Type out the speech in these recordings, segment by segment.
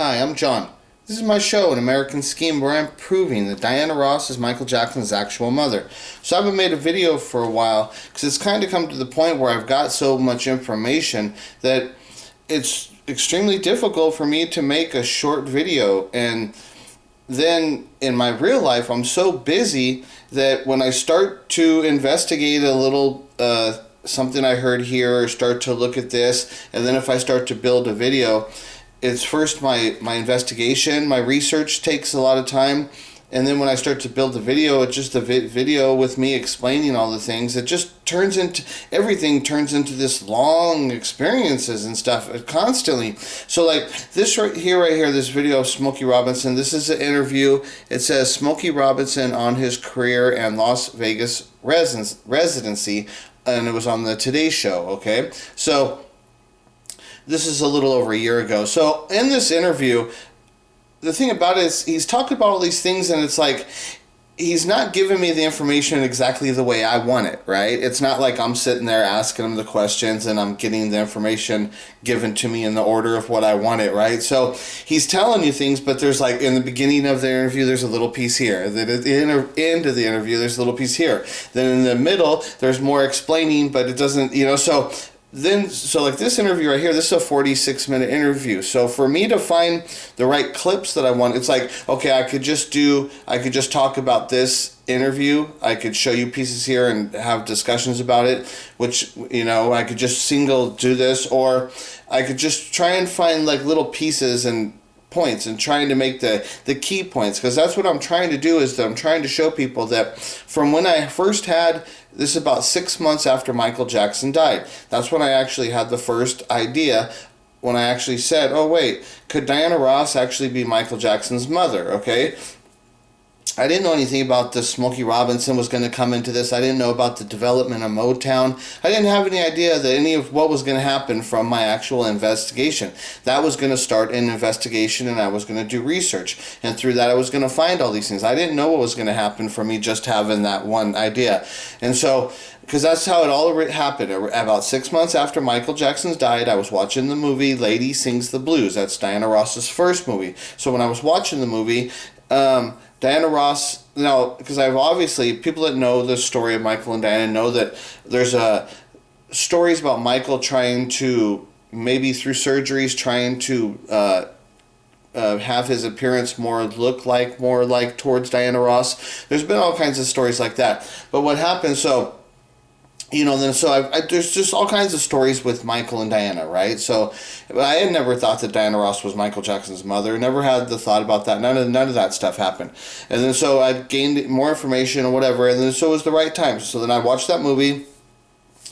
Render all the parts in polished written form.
Hi, I'm John. This is my show, An American Scheme, where I'm proving that Diana Ross is Michael Jackson's actual mother. So I haven't made a video for a while because it's kind of come to the point where I've got so much information that it's extremely difficult for me to make a short video. And then in my real life, I'm so busy that when I start to investigate a little something I heard here or start to look at this, and then if I start to build a video, it's first my investigation, my research takes a lot of time, and then when I start to build the video, it's just a video with me explaining all the things. It just turns into, everything turns into this long experiences and stuff constantly. So like this right here, this video of Smokey Robinson, this is an interview. It says Smokey Robinson on his career and Las Vegas residency, and it was on the Today Show, okay? So this is a little over a year ago. So in this interview, the thing about it is he's talking about all these things, and it's like he's not giving me the information exactly the way I want it, right? It's not like I'm sitting there asking him the questions and I'm getting the information given to me in the order of what I want it, right? So he's telling you things, but there's like in the beginning of the interview, there's a little piece here. Then at the end of the interview, there's a little piece here. Then in the middle, there's more explaining, but it doesn't, so like this interview right here, this is a 46-minute interview. So for me to find the right clips that I want, it's like, okay, I could just talk about this interview. I could show you pieces here and have discussions about it, which, I could just do this, or I could just try and find like little pieces and points and trying to make the key points, because that's what I'm trying to do, is that I'm trying to show people that from when I first had this, about 6 months after Michael Jackson died, that's when I actually had the first idea, when I actually said, oh wait, could Diana Ross actually be Michael Jackson's mother? Okay, I didn't know anything about the Smokey Robinson was going to come into this. I didn't know about the development of Motown. I didn't have any idea that any of what was going to happen from my actual investigation. That was going to start an investigation, and I was going to do research. And through that, I was going to find all these things. I didn't know what was going to happen from me just having that one idea. And so, because that's how it all happened. About 6 months after Michael Jackson died, I was watching the movie Lady Sings the Blues. That's Diana Ross's first movie. So when I was watching the movie, Diana Ross, because I've obviously, people that know the story of Michael and Diana know that there's stories about Michael trying to, maybe through surgeries, trying to have his appearance look more like towards Diana Ross. There's been all kinds of stories like that. But what happened, there's just all kinds of stories with Michael and Diana, right? So I had never thought that Diana Ross was Michael Jackson's mother. Never had the thought about that. None of that stuff happened. And then so I gained more information or whatever, and then so it was the right time. So then I watched that movie,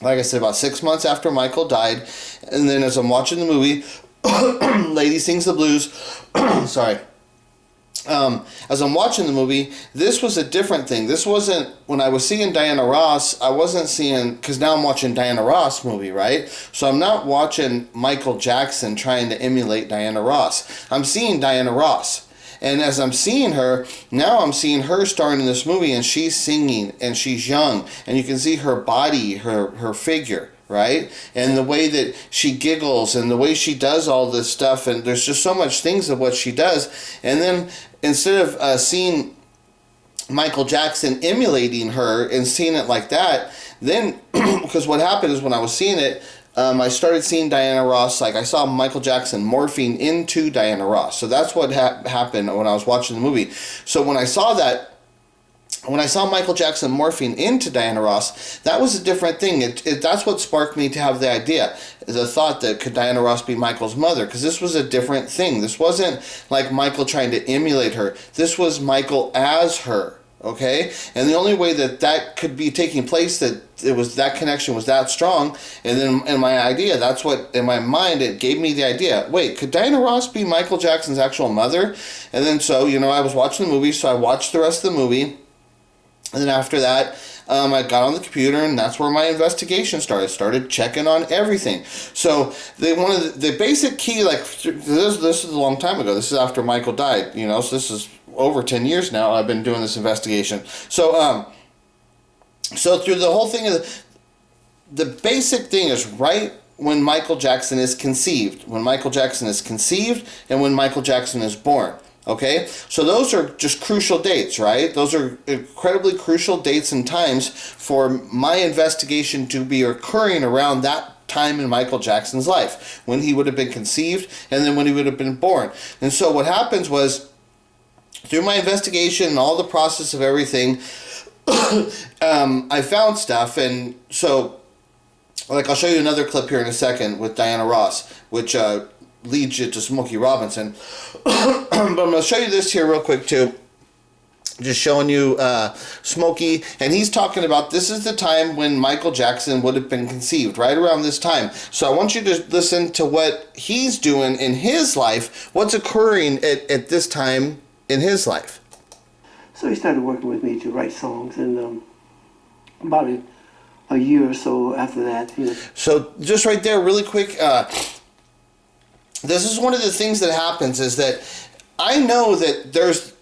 like I said, about 6 months after Michael died. And then as I'm watching the movie, Lady Sings the Blues, sorry. As I'm watching the movie, this was a different thing. This wasn't, when I was seeing Diana Ross, I wasn't seeing, because now I'm watching Diana Ross movie, right? So I'm not watching Michael Jackson trying to emulate Diana Ross. I'm seeing Diana Ross. And as I'm seeing her, now I'm seeing her starring in this movie, and she's singing, and she's young, and you can see her body, her figure, right? And the way that she giggles and the way she does all this stuff, and there's just so much things of what she does. And then instead of seeing Michael Jackson emulating her and seeing it like that, then because what happened is when I was seeing it, I started seeing Diana Ross, like I saw Michael Jackson morphing into Diana Ross. So that's what happened when I was watching the movie. So when I saw that, when I saw Michael Jackson morphing into Diana Ross, that was a different thing. That's what sparked me to have the idea, the thought that could Diana Ross be Michael's mother, because this was a different thing. This wasn't like Michael trying to emulate her. This was Michael as her, okay? And the only way that could be taking place, that connection was that strong, and then in my idea, that's what, in my mind, it gave me the idea, wait, could Diana Ross be Michael Jackson's actual mother? And then so, I was watching the movie, so I watched the rest of the movie. And then after that, I got on the computer, and that's where my investigation started. Started checking on everything. So one of the basic key, like this is a long time ago. This is after Michael died. So this is over 10 years now. I've been doing this investigation. So through the whole thing, the basic thing is right when Michael Jackson is conceived. When Michael Jackson is conceived and when Michael Jackson is born. Okay? So those are just crucial dates, right? Those are incredibly crucial dates and times for my investigation to be occurring around that time in Michael Jackson's life, when he would have been conceived and then when he would have been born. And so what happens was, through my investigation and all the process of everything, I found stuff. And so, like, I'll show you another clip here in a second with Diana Ross, which leads you to Smokey Robinson. But I'm going to show you this here real quick too. Just showing you Smokey, and he's talking about this is the time when Michael Jackson would have been conceived, right around this time. So I want you to listen to what he's doing in his life, what's occurring at this time in his life. So he started working with me to write songs, and about a year or so after that, you know. So just right there, really quick, this is one of the things that happens, is that I know that there's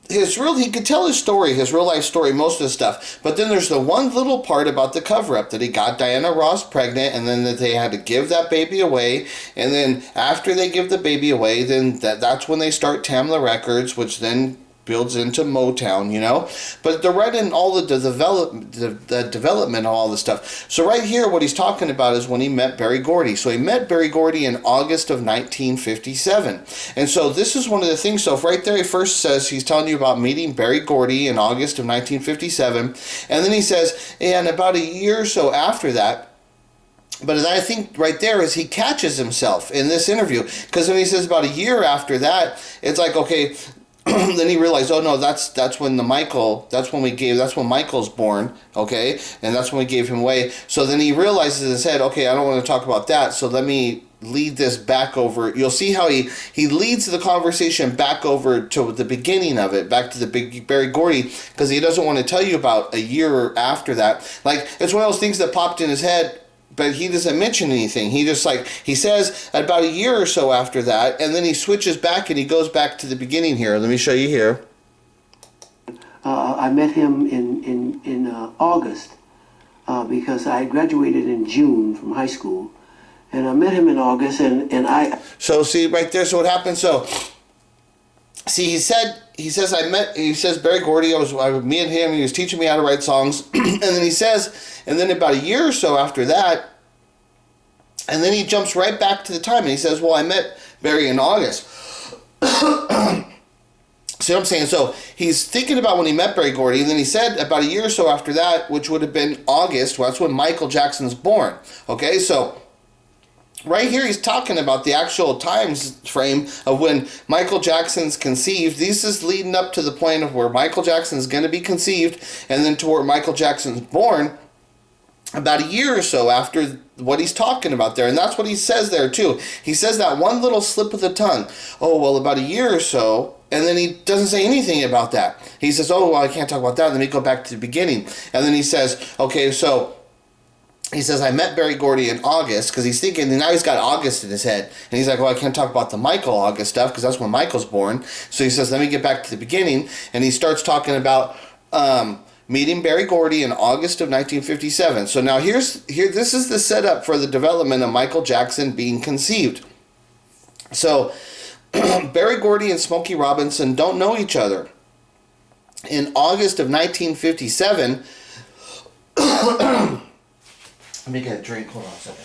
he could tell his story, his real life story, most of the stuff. But then there's the one little part about the cover up, that he got Diana Ross pregnant, and then that they had to give that baby away. And then after they give the baby away, then that's when they start Tamla Records, which then builds into Motown, you know. But they're right in all the development of all this stuff. So right here, what he's talking about is when he met Berry Gordy. So he met Berry Gordy in August of 1957. And so this is one of the things. So right there, he first says he's telling you about meeting Berry Gordy in August of 1957. And then he says, and about a year or so after that, but I think right there is he catches himself in this interview. Because when he says about a year after that, it's like, okay, then he realized, oh no, that's when that's when Michael's born, okay, and that's when we gave him away. So then he realizes in his head, okay, I don't want to talk about that, so let me lead this back over. You'll see how he leads the conversation back over to the beginning of it, back to the big Berry Gordy, because he doesn't want to tell you about a year after that. Like, it's one of those things that popped in his head, but he doesn't mention anything. He just, like, he says about a year or so after that, and then he switches back and he goes back to the beginning here. Let me show you here. I met him in August because I graduated in June from high school, and I met him in August, and I. So see right there. So what happened? So see, he says Berry Gordy. Me and him. He was teaching me how to write songs, and then he says. And then about a year or so after that, and then he jumps right back to the time, and he says, well, I met Berry in August. See what I'm saying? So he's thinking about when he met Berry Gordy, and then he said about a year or so after that, which would have been August, well, that's when Michael Jackson's born. Okay, so right here he's talking about the actual time frame of when Michael Jackson's conceived. This is leading up to the point of where Michael Jackson's going to be conceived, and then to where Michael Jackson's born. About a year or so after what he's talking about there. And that's what he says there too. He says that one little slip of the tongue. Oh, well, about a year or so. And then he doesn't say anything about that. He says, oh, well, I can't talk about that. Let me go back to the beginning. And then he says, okay, so he says, I met Berry Gordy in August, because he's thinking, and now he's got August in his head. And he's like, well, I can't talk about the Michael August stuff because that's when Michael's born. So he says, let me get back to the beginning. And he starts talking about meeting Berry Gordy in August of 1957. So now this is the setup for the development of Michael Jackson being conceived. So Berry Gordy and Smokey Robinson don't know each other. In August of 1957, let me get a drink. Hold on a second.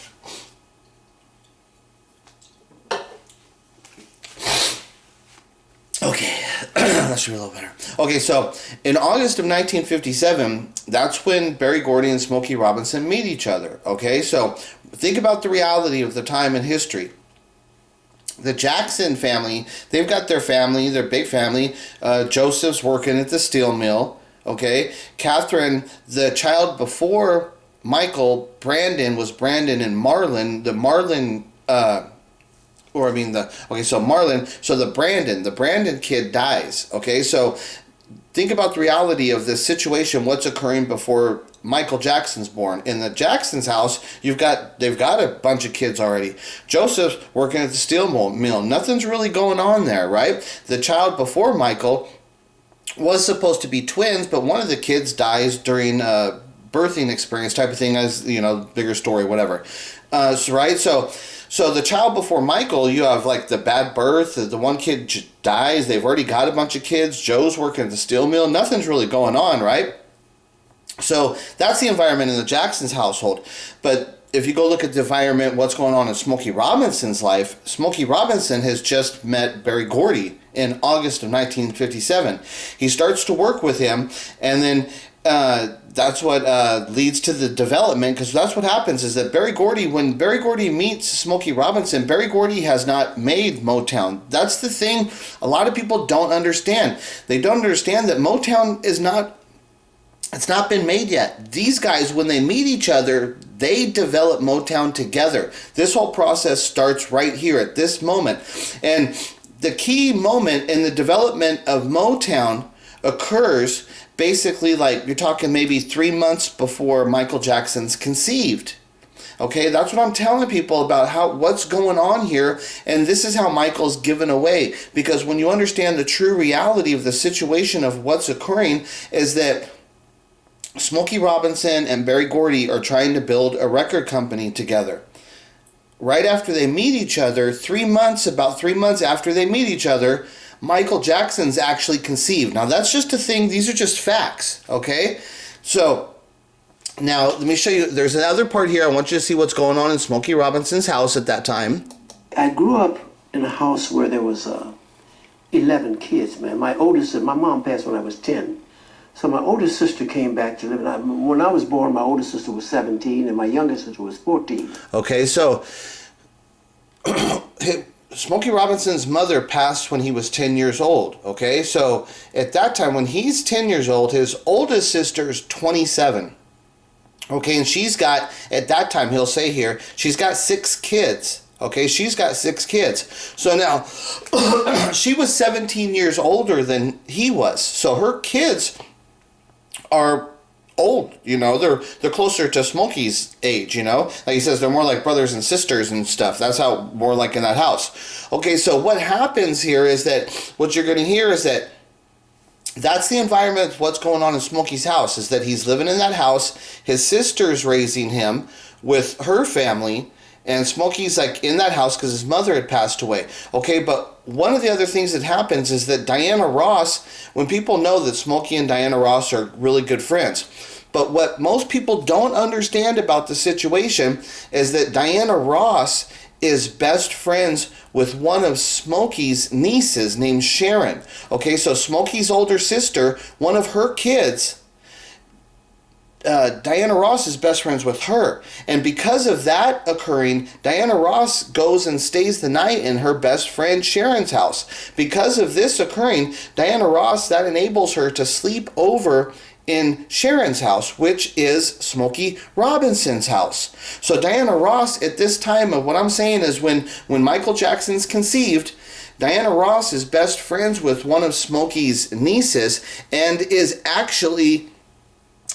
Okay, that should be a little better. Okay, so in August of 1957, that's when Berry Gordy and Smokey Robinson meet each other. Okay, so think about the reality of the time in history. The Jackson family, they've got their family, their big family. Joseph's working at the steel mill. Okay, Catherine, the child before Michael, Brandon, was Brandon and Marlon. The Marlon, so the Brandon kid dies. Okay, so think about the reality of this situation. What's occurring before Michael Jackson's born? In the Jackson's house, they've got a bunch of kids already. Joseph's working at the steel mill. Nothing's really going on there, right? The child before Michael was supposed to be twins, but one of the kids dies during a birthing experience type of thing, as you know, bigger story, whatever. Right? So the child before Michael, you have like the bad birth. The one kid dies. They've already got a bunch of kids. Joe's working at the steel mill. Nothing's really going on, right? So that's the environment in the Jackson's household. But if you go look at the environment, what's going on in Smokey Robinson's life, Smokey Robinson has just met Berry Gordy in August of 1957. He starts to work with him, and then that's what leads to the development, because that's what happens is that when Berry Gordy meets Smokey Robinson, Berry Gordy has not made Motown. That's the thing a lot of people don't understand. They don't understand that Motown it's not been made yet. These guys, when they meet each other, they develop Motown together. This whole process starts right here at this moment. And the key moment in the development of Motown occurs basically like you're talking maybe 3 months before Michael Jackson's conceived. Okay, that's what I'm telling people about what's going on here, and this is how Michael's given away. Because when you understand the true reality of the situation of what's occurring is that Smokey Robinson and Berry Gordy are trying to build a record company together. Right after they meet each other, about 3 months after they meet each other, Michael Jackson's actually conceived. Now that's just a thing, these are just facts, okay? So, now let me show you, there's another part here, I want you to see what's going on in Smokey Robinson's house at that time. I grew up in a house where there was 11 kids, man. My mom passed when I was 10. So my oldest sister came back to live. When I was born, my oldest sister was 17 and my youngest sister was 14. Okay, so Smokey Robinson's mother passed when he was 10 years old. Okay, so at that time, when he's 10 years old, his oldest sister's 27. Okay, and she's got, at that time, he'll say here, she's got 6 kids. Okay, she's got 6 kids. So now, she was 17 years older than he was. So her kids are old, they're closer to Smokey's age, like he says, they're more like brothers and sisters and stuff. That's how more like in that house. Okay, so what happens here is that what you're going to hear is that that's the environment of what's going on in Smokey's house, is that he's living in that house, his sister's raising him with her family, and Smokey's like in that house because his mother had passed away. Okay, but one of the other things that happens is that Diana Ross, when people know that Smokey and Diana Ross are really good friends, but what most people don't understand about the situation is that Diana Ross is best friends with one of Smokey's nieces named Sharon. Okay, so Smokey's older sister, one of her kids, Diana Ross is best friends with her. And because of that occurring, Diana Ross goes and stays the night in her best friend Sharon's house. Because of this occurring, Diana Ross, that enables her to sleep over in Sharon's house, which is Smokey Robinson's house. So Diana Ross, at this time of what I'm saying is when Michael Jackson's conceived, Diana Ross is best friends with one of Smokey's nieces and is actually...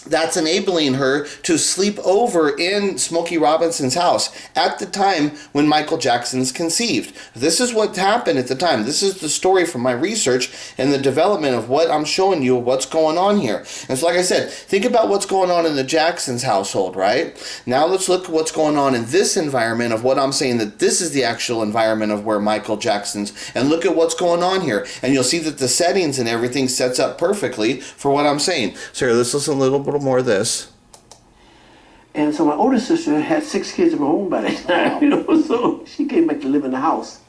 that's enabling her to sleep over in Smokey Robinson's house at the time when Michael Jackson's conceived. This is what happened at the time. This is the story from my research and the development of what I'm showing you, what's going on here. And so like I said, think about what's going on in the Jackson's household, right? Now let's look at what's going on in this environment of what I'm saying, that this is the actual environment of where Michael Jackson's, and look at what's going on here. And you'll see that the settings and everything sets up perfectly for what I'm saying. So here, let's listen a little bit more of this. And so my older sister had 6 kids of her own by that time, so she came back to live in the house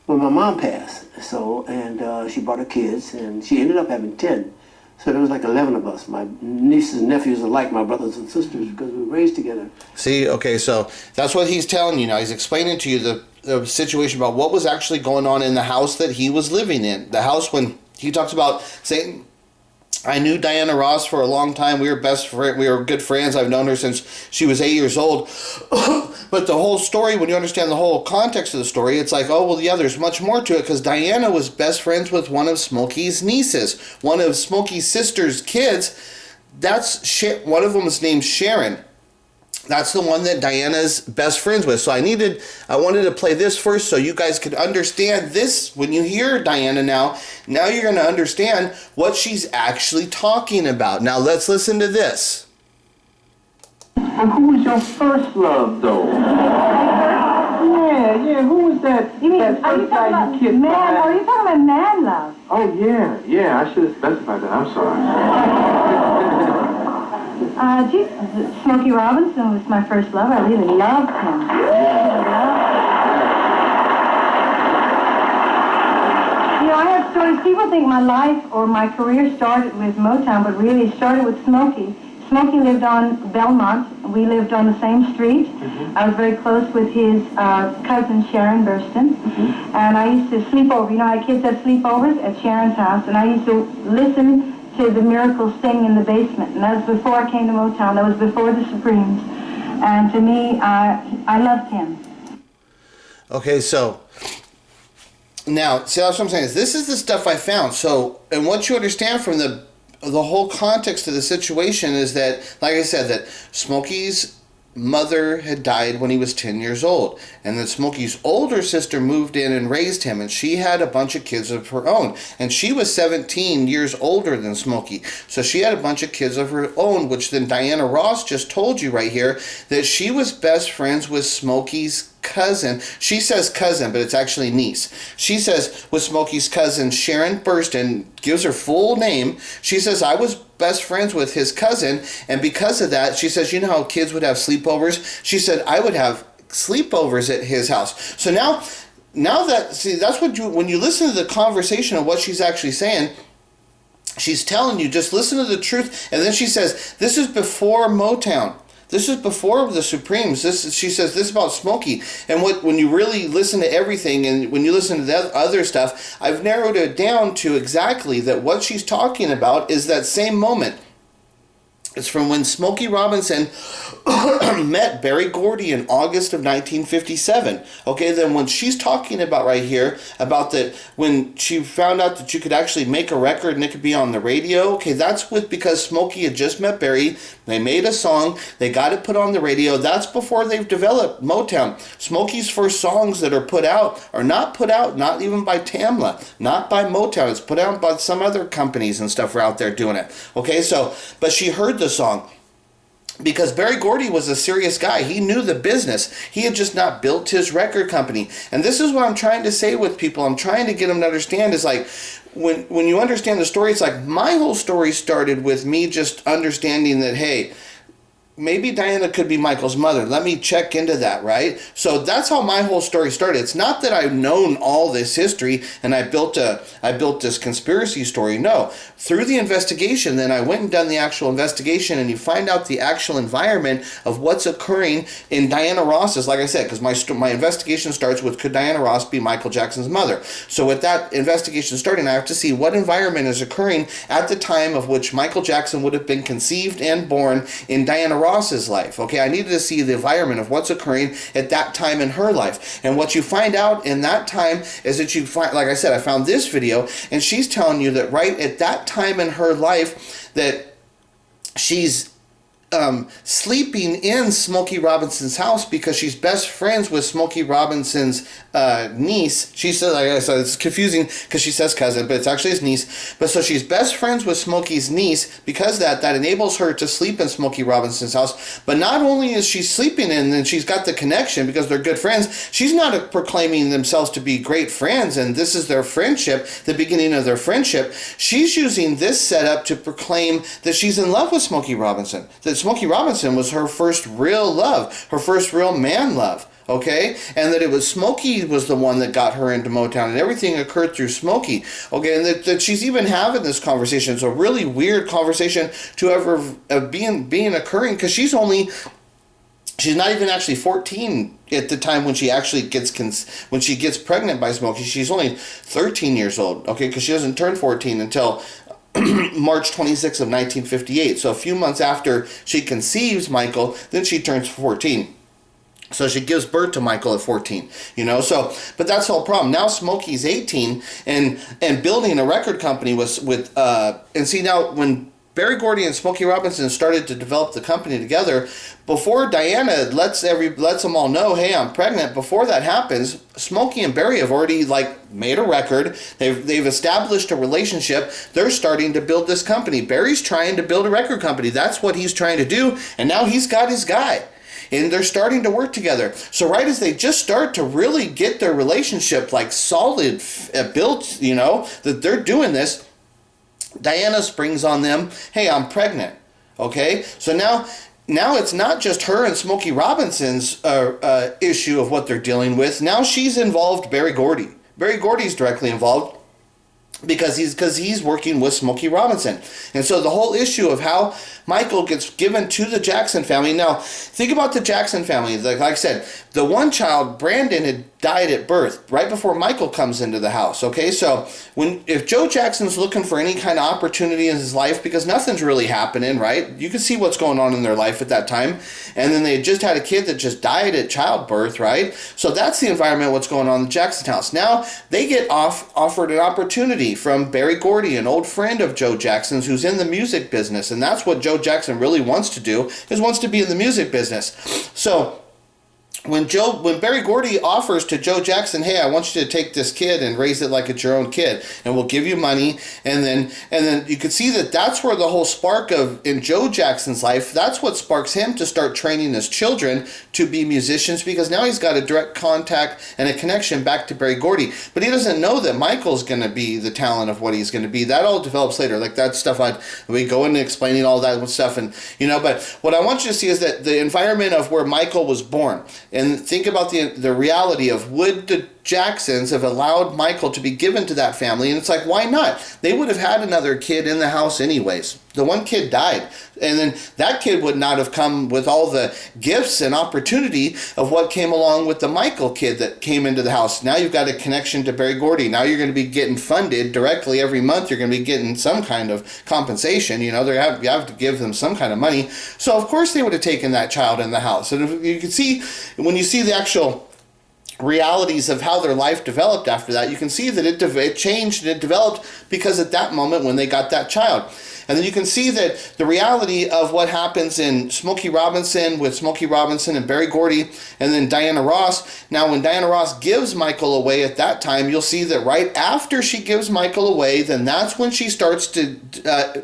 when my mom passed. So, and she brought her kids, and she ended up having 10. So there was like 11 of us. My nieces and nephews are like my brothers and sisters because we were raised together. See, okay, so that's what he's telling you now. He's explaining to you the situation about what was actually going on in the house that he was living in. The house when he talks about saying, I knew Diana Ross for a long time. We were good friends. I've known her since she was 8 years old. But the whole story, when you understand the whole context of the story, it's like, oh, well, yeah, there's much more to it because Diana was best friends with one of Smokey's nieces, one of Smokey's sister's kids. One of them is named Sharon. That's the one that Diana's best friends with. So I wanted to play this first so you guys could understand this. When you hear Diana now you're going to understand what she's actually talking about. Now let's listen to this. But who was your first love, though? Yeah, who was that? You mean, that are you first guy talking about you kissed man? behind? Are you talking about man love? Oh, yeah, I should have specified that. I'm sorry. Smokey Robinson was my first love. I really loved him. You know, I have stories. People think my life or my career started with Motown, but really it started with Smokey. Smokey lived on Belmont. We lived on the same street. Mm-hmm. I was very close with his cousin, Sharon Burston. Mm-hmm. And I used to sleep over. You know how kids have sleepovers at Sharon's house. And I used to listen to the Miracles sing in the basement. And that was before I came to Motown. That was before the Supremes. And to me, I loved him. Okay, so now, see, that's what I'm saying. Is this is the stuff I found. So, and what you understand from the whole context of the situation is that, like I said, that Smokey's mother had died when he was 10 years old, and that Smokey's older sister moved in and raised him, and she had a bunch of kids of her own, and she was 17 years older than Smokey, so she had a bunch of kids of her own, which then Diana Ross just told you right here that she was best friends with Smokey's cousin. She says cousin, but it's actually niece. She says with Smokey's cousin Sharon Burston, gives her full name. She says, I was best friends with his cousin, and because of that, she says, you know how kids would have sleepovers? She said, I would have sleepovers at his house. So now that, see, that's what you, when you listen to the conversation of what she's actually saying, she's telling you, just listen to the truth, and then she says, this is before Motown. This is before the Supremes. She says this about Smokey. And when you really listen to everything and when you listen to that other stuff, I've narrowed it down to exactly that what she's talking about is that same moment. It's from when Smokey Robinson met Berry Gordy in August of 1957. Okay, then when she's talking about right here, about that when she found out that you could actually make a record and it could be on the radio, okay, that's because Smokey had just met Berry. They made a song, they got it put on the radio. That's before they've developed Motown. Smokey's first songs that are put out are not put out, not even by Tamla, not by Motown. It's put out by some other companies and stuff are out there doing it. Okay, so, but she heard the song because Berry Gordy was a serious guy. He knew the business. He had just not built his record company. And this is what I'm trying to say with people. I'm trying to get them to understand is like, when you understand the story, it's like my whole story started with me just understanding that, hey, maybe Diana could be Michael's mother. Let me check into that, right? So that's how my whole story started. It's not that I've known all this history and I built this conspiracy story. No. Through the investigation, then I went and done the actual investigation, and you find out the actual environment of what's occurring in Diana Ross's, like I said, because my investigation starts with, could Diana Ross be Michael Jackson's mother? So with that investigation starting, I have to see what environment is occurring at the time of which Michael Jackson would have been conceived and born in Diana Ross's life. Okay, I needed to see the environment of what's occurring at that time in her life. And what you find out in that time is that you find, like I said, I found this video, and she's telling you that right at that time in her life that she's sleeping in Smokey Robinson's house because she's best friends with Smokey Robinson's niece. She said, like I said, it's confusing because she says cousin, but it's actually his niece. But so she's best friends with Smokey's niece because that enables her to sleep in Smokey Robinson's house. But not only is she sleeping in, and she's got the connection because they're good friends, she's not proclaiming themselves to be great friends, and this is their friendship, the beginning of their friendship. She's using this setup to proclaim that she's in love with Smokey Robinson, that Smokey Robinson was her first real love, her first real man love, okay? And that it was Smokey was the one that got her into Motown, and everything occurred through Smokey, okay? And that she's even having this conversation. It's a really weird conversation to ever being occurring, because she's not even actually 14 at the time when she actually gets pregnant by Smokey. She's only 13 years old, okay? Because she doesn't turn 14 until March 26th of 1958. So a few months after she conceives Michael, then she turns 14. So she gives birth to Michael at 14, you know. So, but that's the whole problem. Now Smokey's 18 and building a record company and see now when Barry Gordy and Smokey Robinson started to develop the company together, before Diana lets them all know, hey, I'm pregnant, before that happens, Smokey and Barry have already made a record. They've established a relationship. They're starting to build this company. Barry's trying to build a record company. That's what he's trying to do, and now he's got his guy. And they're starting to work together. So right as they just start to really get their relationship solid, built, that they're doing this, Diana springs on them, hey, I'm pregnant. Okay? So now it's not just her and Smokey Robinson's issue of what they're dealing with. Now she's involved Barry Gordy. Barry Gordy's directly involved because he's working with Smokey Robinson. And so the whole issue of how Michael gets given to the Jackson family. Now, think about the Jackson family. Like I said, the one child, Brandon, had died at birth right before Michael comes into the house. Okay, so if Joe Jackson's looking for any kind of opportunity in his life, because nothing's really happening, right? You can see what's going on in their life at that time. And then they just had a kid that just died at childbirth, right? So that's the environment, what's going on in the Jackson house. Now they get offered an opportunity from Barry Gordy, an old friend of Joe Jackson's who's in the music business. And that's what Joe Jackson really wants to do, is wants to be in the music business. So when Barry Gordy offers to Joe Jackson, hey, I want you to take this kid and raise it like it's your own kid, and we'll give you money, and then you could see that's where the whole spark in Joe Jackson's life, that's what sparks him to start training his children to be musicians, because now he's got a direct contact and a connection back to Barry Gordy. But he doesn't know that Michael's going to be the talent of what he's going to be. That all develops later. That stuff, we go into explaining all that stuff, and but what I want you to see is that the environment of where Michael was born. And think about the reality of, would the Jacksons have allowed Michael to be given to that family? And it's why not? They would have had another kid in the house anyways. The one kid died. And then that kid would not have come with all the gifts and opportunity of what came along with the Michael kid that came into the house. Now you've got a connection to Barry Gordy. Now you're going to be getting funded directly every month. You're going to be getting some kind of compensation. You have to give them some kind of money. So of course they would have taken that child in the house. And if you can see, when you see the actual realities of how their life developed after that, you can see that it changed and it developed because at that moment when they got that child. And then you can see that the reality of what happens in Smokey Robinson with Smokey Robinson and Barry Gordy and then Diana Ross. Now when Diana Ross gives Michael away at that time, you'll see that right after she gives Michael away, then that's when she starts to,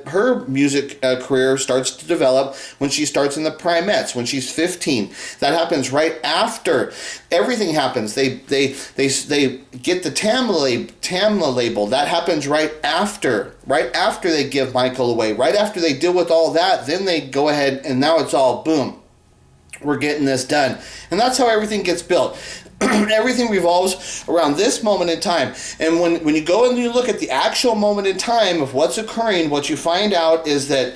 her music career starts to develop, when she starts in the Primettes, when she's 15. That happens right after everything happens. They get the Tamla label. That happens right after they give Michael away. Right after they deal with all that, then they go ahead and now it's all boom. We're getting this done. And that's how everything gets built. Everything revolves around this moment in time. And when you go and you look at the actual moment in time of what's occurring, what you find out is that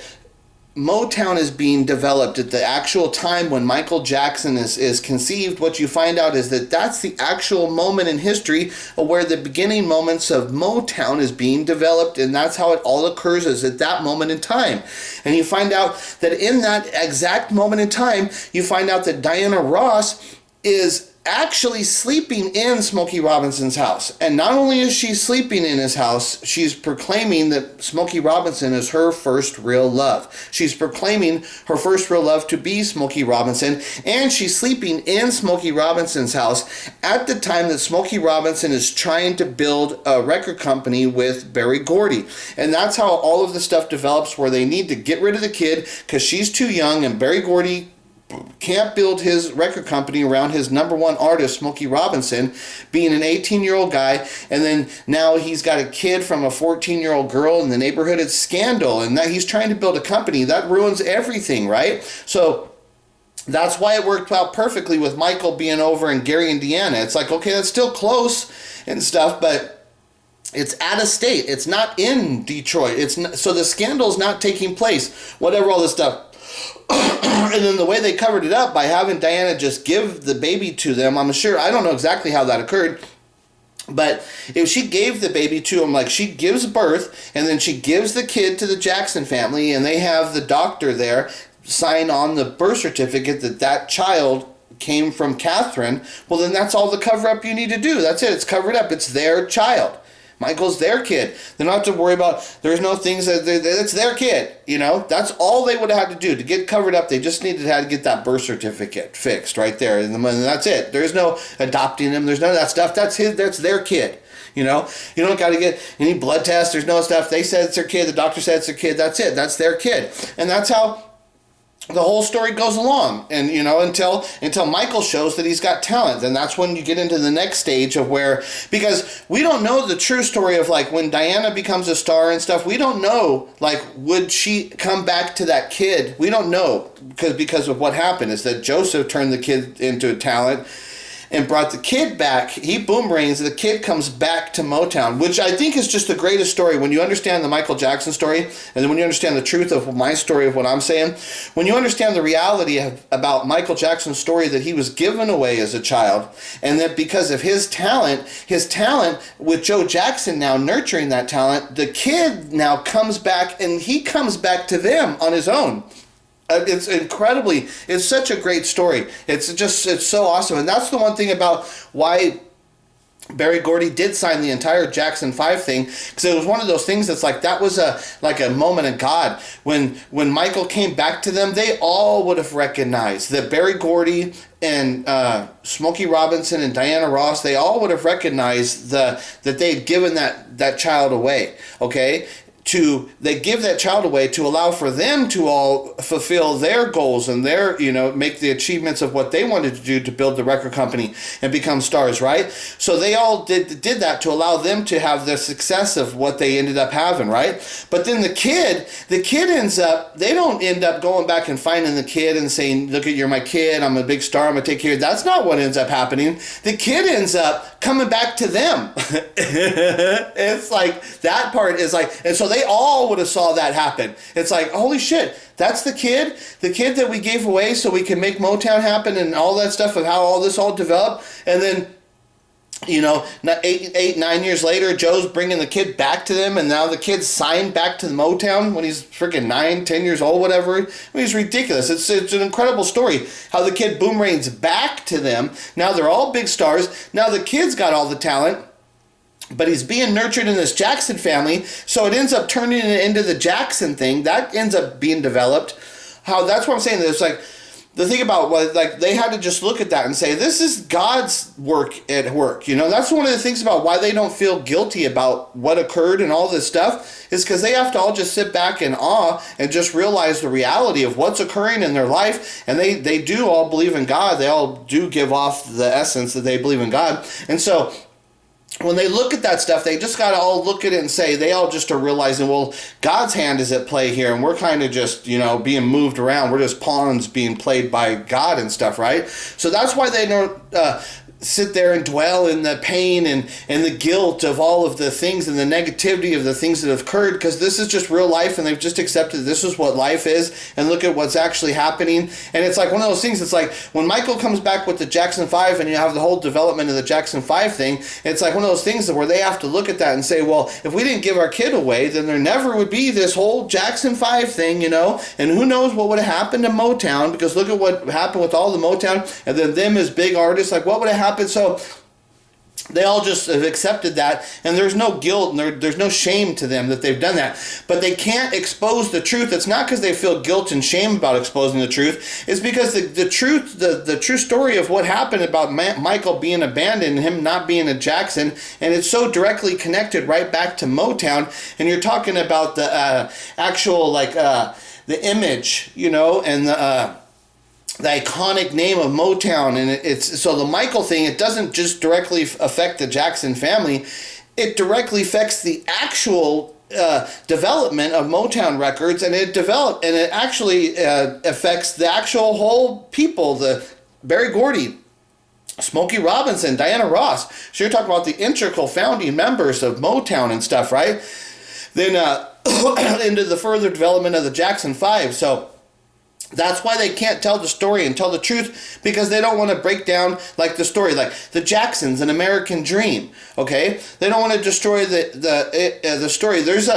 Motown is being developed at the actual time when Michael Jackson is conceived. What you find out is that that's the actual moment in history where the beginning moments of Motown is being developed, and that's how it all occurs, is at that moment in time. And you find out that in that exact moment in time, you find out that Diana Ross is actually sleeping in Smokey Robinson's house. And not only is she sleeping in his house, she's proclaiming that Smokey Robinson is her first real love. She's proclaiming her first real love to be Smokey Robinson, and she's sleeping in Smokey Robinson's house at the time that Smokey Robinson is trying to build a record company with Barry Gordy. And that's how all of the stuff develops, where they need to get rid of the kid because she's too young, and Barry Gordy can't build his record company around his number one artist, Smokey Robinson, being an 18-year-old guy, and then now he's got a kid from a 14-year-old girl in the neighborhood. It's scandal, and that he's trying to build a company. That ruins everything, right? So that's why it worked out perfectly with Michael being over in Gary, Indiana. It's okay, that's still close and stuff, but it's out of state. It's not in Detroit. So the scandal's not taking place, whatever all this stuff. And then the way they covered it up by having Diana just give the baby to them, I don't know exactly how that occurred, but if she gave the baby to him, she gives birth, and then she gives the kid to the Jackson family, and they have the doctor there sign on the birth certificate that child came from Catherine, well then that's all the cover up you need to do. That's it. It's covered up. It's their child. Michael's their kid. They don't have to worry about, there's no things that, it's their kid, you know? That's all they would have had to do. To get covered up, they just needed to get that birth certificate fixed right there. And that's it. There's no adopting them. There's none of that stuff. That's their kid. You know, you don't got to get any blood tests. There's no stuff. They said it's their kid. The doctor said it's their kid. That's it. That's their kid. And that's how the whole story goes along. And, you know, until Michael shows that he's got talent. Then that's when you get into the next stage of where, because we don't know the true story of like when Diana becomes a star and stuff. We don't know, like, would she come back to that kid? We don't know because of what happened is that Joseph turned the kid into a talent and brought the kid back. He boomerangs, the kid comes back to Motown, which I think is just the greatest story. When you understand the Michael Jackson story, and then when you understand the truth of my story of what I'm saying, when you understand the reality about Michael Jackson's story that he was given away as a child, and that because of his talent with Joe Jackson now nurturing that talent, the kid now comes back, and he comes back to them on his own. It's such a great story. It's so awesome. And that's the one thing about why Berry Gordy did sign the entire Jackson 5 thing, because it was one of those things that's like, that was a moment of God. When Michael came back to them, they all would have recognized that Berry Gordy and Smokey Robinson and Diana Ross, they all would have recognized that they'd given that child away, okay? They give that child away to allow for them to all fulfill their goals and their, you know, make the achievements of what they wanted to do to build the record company and become stars, right? So they all did that to allow them to have the success of what they ended up having, right? But then the kid ends up, they don't end up going back and finding the kid and saying, look, you're my kid, I'm a big star, I'm going to take care of you. That's not what ends up happening. The kid ends up coming back to them. It's like, that part is like, and so they all would have saw that happen. It's like, holy shit, that's the kid that we gave away so we can make Motown happen and all that stuff of how all this all developed. And then, you know, 9 years later, Joe's bringing the kid back to them, and now the kid's signed back to the Motown when he's freaking 9, 10 years old, whatever. I mean, it's ridiculous. It's an incredible story how the kid boomerangs back to them. Now they're all big stars. Now the kid's got all the talent, but he's being nurtured in this Jackson family, so it ends up turning it into the Jackson thing. That ends up being developed. That's what I'm saying. It's like, the thing about what, like, they had to just look at that and say, this is God's work at work. You know, that's one of the things about why they don't feel guilty about what occurred and all this stuff, is because they have to all just sit back in awe and just realize the reality of what's occurring in their life. And they do all believe in God. They all do give off the essence that they believe in God. And so when they look at that stuff, they just got to all look at it and say, they all just are realizing, well, God's hand is at play here, and we're kind of just, you know, being moved around. We're just pawns being played by God and stuff, right? So that's why they don't sit there and dwell in the pain and the guilt of all of the things and the negativity of the things that have occurred, because this is just real life, and they've just accepted this is what life is, and look at what's actually happening. And it's like one of those things, it's like when Michael comes back with the Jackson 5 and you have the whole development of the Jackson 5 thing, it's like one of those things where they have to look at that and say, well, if we didn't give our kid away, then there never would be this whole Jackson 5 thing, you know, and who knows what would have happened to Motown, because look at what happened with all the Motown, and then them as big artists, like what would have happened. So they all just have accepted that, and there's no guilt and there's no shame to them that they've done that. But they can't expose the truth. It's not because they feel guilt and shame about exposing the truth. It's because the truth, the true story of what happened about Michael being abandoned and him not being a Jackson, and it's so directly connected right back to Motown. And you're talking about the actual, like, the image, you know, and the iconic name of Motown. And it's so the Michael thing, it doesn't just directly affect the Jackson family, it directly affects the actual development of Motown Records, and it actually affects the actual whole people, the Berry Gordy, Smokey Robinson, Diana Ross. So you're talking about the integral founding members of Motown and stuff, right? Then into the further development of the Jackson 5. So that's why they can't tell the story and tell the truth, because they don't want to break down, like, the story, like the Jacksons, an American Dream. Okay, they don't want to destroy the story. There's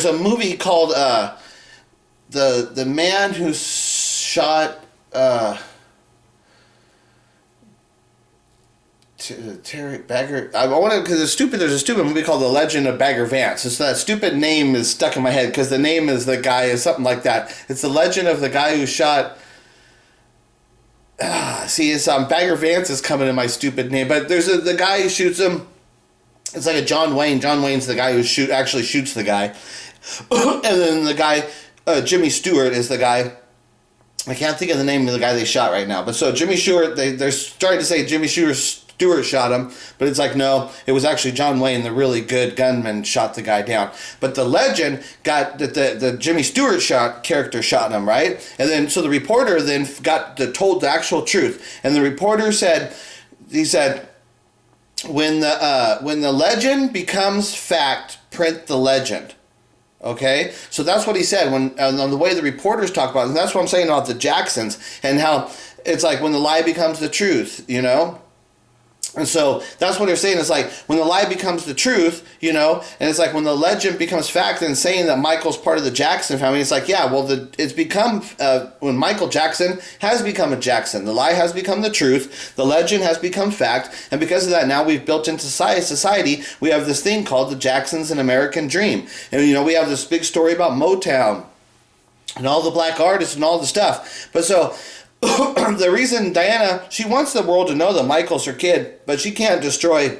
a movie called the man who shot Terry Bagger. I want to, because there's a stupid movie called The Legend of Bagger Vance. So that stupid name is stuck in my head because the name is the guy is something like that. It's the legend of the guy who shot. It's Bagger Vance is coming in my stupid name, but there's the guy who shoots him. It's like a John Wayne. John Wayne's the guy who actually shoots the guy, and then the guy Jimmy Stewart is the guy. I can't think of the name of the guy they shot right now, but so Jimmy Stewart. They're starting to say Jimmy Stewart shot him, but it's like, no, it was actually John Wayne, the really good gunman, shot the guy down. But the legend got that the Jimmy Stewart character shot him, right? And then so the reporter then told the actual truth, and the reporter said, when the legend becomes fact, print the legend. Okay, so that's what he said when on the way the reporters talk about it, and that's what I'm saying about the Jacksons and how it's like when the lie becomes the truth, you know. And so that's what they're saying. It's like when the lie becomes the truth, you know, and it's like when the legend becomes fact and saying that Michael's part of the Jackson family, it's like, yeah, well, it's become, when Michael Jackson has become a Jackson, the lie has become the truth, the legend has become fact, and because of that, now we've built into society, we have this thing called the Jacksons, an American Dream. And, you know, we have this big story about Motown and all the black artists and all the stuff. But so the reason Diana, she wants the world to know that Michael's her kid, but she can't destroy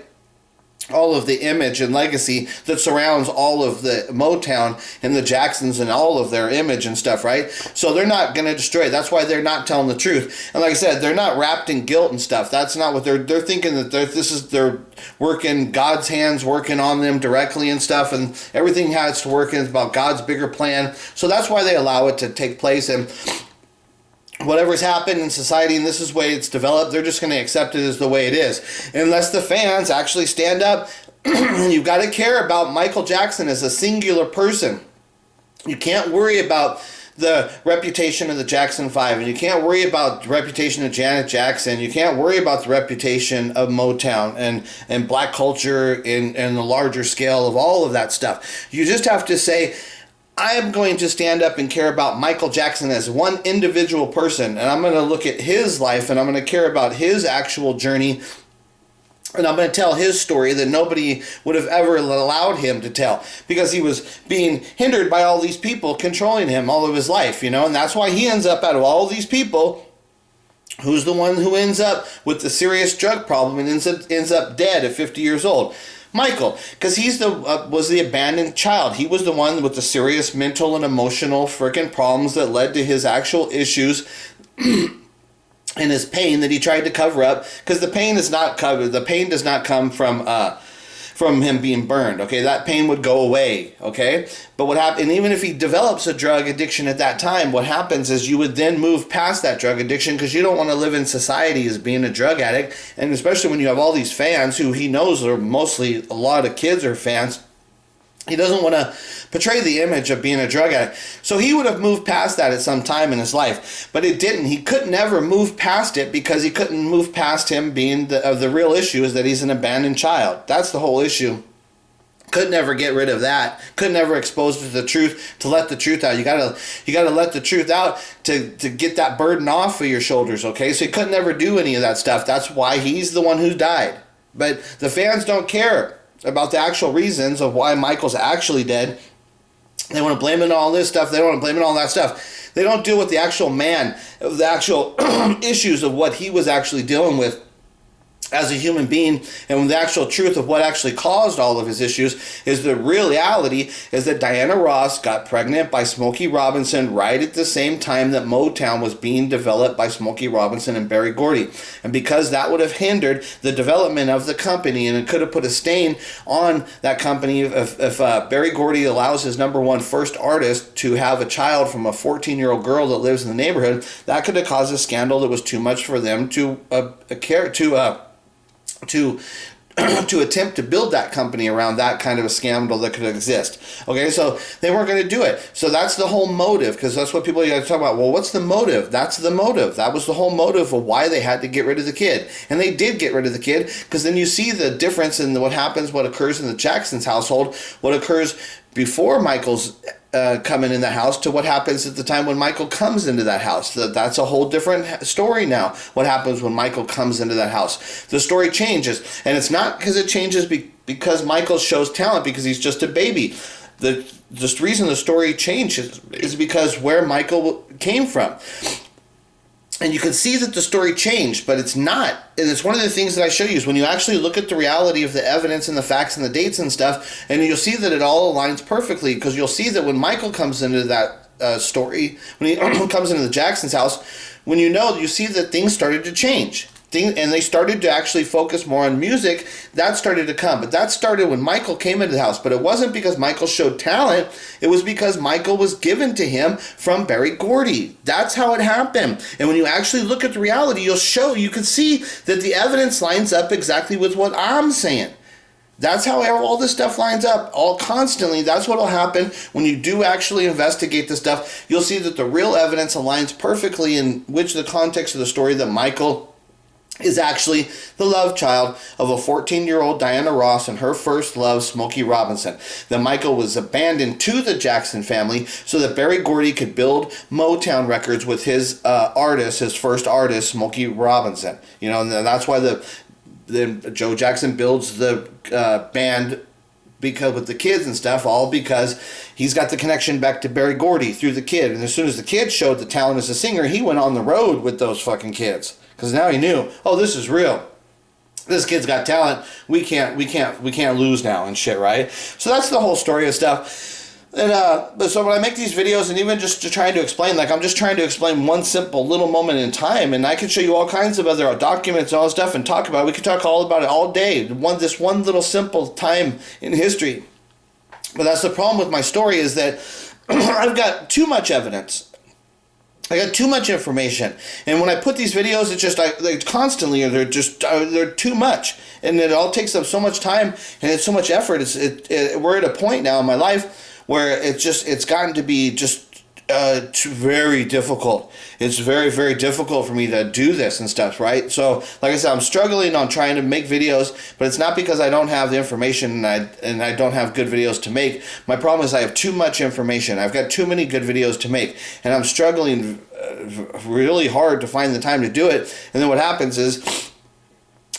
all of the image and legacy that surrounds all of the Motown and the Jacksons and all of their image and stuff, right? So they're not going to destroy it. That's why they're not telling the truth. And like I said, they're not wrapped in guilt and stuff. That's not what they're thinking, that they're working, God's hands working on them directly and stuff, and everything has to work, and it's about God's bigger plan. So that's why they allow it to take place, and whatever's happened in society, and this is the way it's developed, they're just going to accept it as the way it is. Unless the fans actually stand up, you've got to care about Michael Jackson as a singular person. You can't worry about the reputation of the Jackson 5, and you can't worry about the reputation of Janet Jackson. You can't worry about the reputation of Motown and black culture and the larger scale of all of that stuff. You just have to say, I am going to stand up and care about Michael Jackson as one individual person, and I'm going to look at his life, and I'm going to care about his actual journey, and I'm going to tell his story that nobody would have ever allowed him to tell, because he was being hindered by all these people controlling him all of his life, you know, and that's why he ends up, out of all these people, who's the one who ends up with the serious drug problem and ends up dead at 50 years old? Michael, because he's was the abandoned child. He was the one with the serious mental and emotional freaking problems that led to his actual issues and his pain that he tried to cover up. Because the pain is not covered. The pain does not come from him being burned. Okay, that pain would go away. Okay, but what happened? And even if he develops a drug addiction at that time, what happens is you would then move past that drug addiction, because you don't want to live in society as being a drug addict, and especially when you have all these fans who he knows are mostly, a lot of kids are fans. He doesn't want to portray the image of being a drug addict. So he would have moved past that at some time in his life. But it didn't. He could never move past it, because he couldn't move past him being the real issue is that he's an abandoned child. That's the whole issue. Could never get rid of that. Could never expose to the truth, to let the truth out. You gotta let the truth out to get that burden off of your shoulders, okay? So he could never do any of that stuff. That's why he's the one who died. But the fans don't care about the actual reasons of why Michael's actually dead. They want to blame it on all this stuff. They want to blame it on all that stuff. They don't deal with the actual man, the actual issues of what he was actually dealing with as a human being, and the actual truth of what actually caused all of his issues is the reality is that Diana Ross got pregnant by Smokey Robinson right at the same time that Motown was being developed by Smokey Robinson and Berry Gordy. And because that would have hindered the development of the company, and it could have put a stain on that company if Berry Gordy allows his number one first artist to have a child from a 14-year-old girl that lives in the neighborhood, that could have caused a scandal that was too much for them to attempt to build that company around that kind of a scandal that could exist. Okay, so they weren't going to do it. So that's the whole motive, because that's what people got to talk about. Well, what's the motive? That's the motive. That was the whole motive of why they had to get rid of the kid. And they did get rid of the kid, because then you see the difference in what happens, what occurs in the Jacksons household, what occurs before Michael's coming in the house to what happens at the time when Michael comes into that house. That's a whole different story now. What happens when Michael comes into that house? The story changes, and it's not because it changes because Michael shows talent because he's just a baby. The reason the story changes is because where Michael came from. And you can see that the story changed, but it's not. And it's one of the things that I show you is when you actually look at the reality of the evidence and the facts and the dates and stuff, and you'll see that it all aligns perfectly, because you'll see that when Michael comes into that story, when he comes into the Jackson's house, when you see that things started to change. And they started to actually focus more on music. That started to come. But that started when Michael came into the house. But it wasn't because Michael showed talent. It was because Michael was given to him from Berry Gordy. That's how it happened. And when you actually look at the reality, you can see that the evidence lines up exactly with what I'm saying. That's how all this stuff lines up, all constantly. That's what will happen when you do actually investigate this stuff. You'll see that the real evidence aligns perfectly in the context of the story that Michael is actually the love child of a 14-year-old Diana Ross and her first love, Smokey Robinson. That Michael was abandoned to the Jackson family so that Berry Gordy could build Motown records with his his first artist, Smokey Robinson. And that's why then Joe Jackson builds the band because with the kids and stuff, all because he's got the connection back to Berry Gordy through the kid. And as soon as the kid showed the talent as a singer, he went on the road with those fucking kids. Because now he knew, this is real. This kid's got talent. We can't lose now and shit, right? So that's the whole story of stuff. And so when I make these videos, and even just trying to explain, I'm just trying to explain one simple little moment in time, and I can show you all kinds of other documents and all this stuff and talk about it. We could talk all about it all day. This one little simple time in history. But that's the problem with my story, is that I've got too much evidence. I got too much information, and when I put these videos, it's just constantly, they're too much, and it all takes up so much time and it's so much effort. We're at a point now in my life where it's gotten to be just very difficult. It's very, very difficult for me to do this and stuff, right? So, like I said, I'm struggling on trying to make videos, but it's not because I don't have the information and I don't have good videos to make. My problem is I have too much information. I've got too many good videos to make, and I'm struggling really hard to find the time to do it. And then what happens is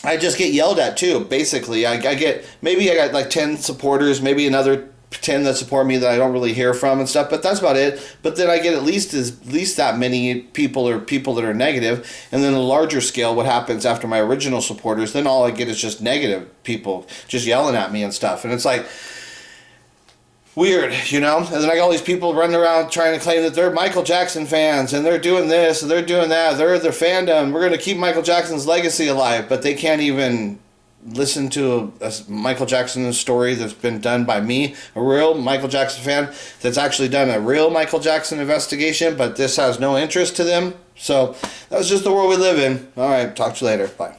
I just get yelled at too. Basically, I got like 10 supporters, maybe another 10 that support me that I don't really hear from and stuff, but that's about it. But then I get at least that many people that are negative, and then a larger scale, what happens after my original supporters, then all I get is just negative people just yelling at me and stuff, and it's like weird, and then I got all these people running around trying to claim that they're Michael Jackson fans, and they're doing this and they're doing that, they're their fandom, we're going to keep Michael Jackson's legacy alive, but they can't even listen to a Michael Jackson story that's been done by me, a real Michael Jackson fan that's actually done a real Michael Jackson investigation, but this has no interest to them. So that's just the world we live in. All right, talk to you later. Bye.